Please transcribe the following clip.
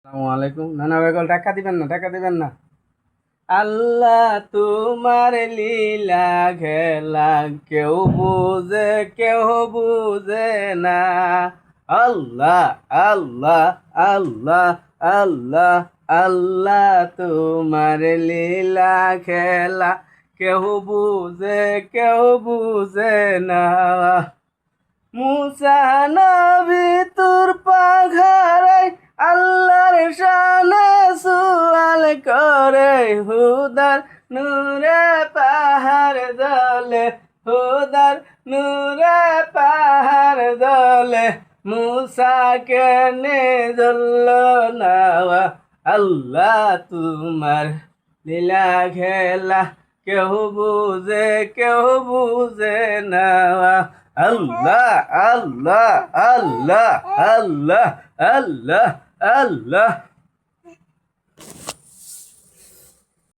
আসসালামু আলাইকুম। নানা বেগল টাকা দিবেন না, টাকা দিবেন না। আল্লাহ তোমার লীলা খেলা কেউ বুঝে কেউ বুঝে না। আল্লাহ আল্লাহ আল্লাহ আল্লাহ আল্লাহ তোমার লীলা খেলা কেউ বুঝে কেউ বুঝে না। মুসা নবী তোর পাখারাই আল্লাহর শানে সুয়াল করে হুদার নূরে পাহাড় দলে, হুদার নূরে পাহাড় দলে মুসা কেনে জল নাওয়া। আল্লাহ তোমার লীলা খেলা কেউ বুঝে কেউ বুঝে না। আল্লাহ আল্লাহ আল্লাহ আল্লাহ আল্লাহ আল্লাহ।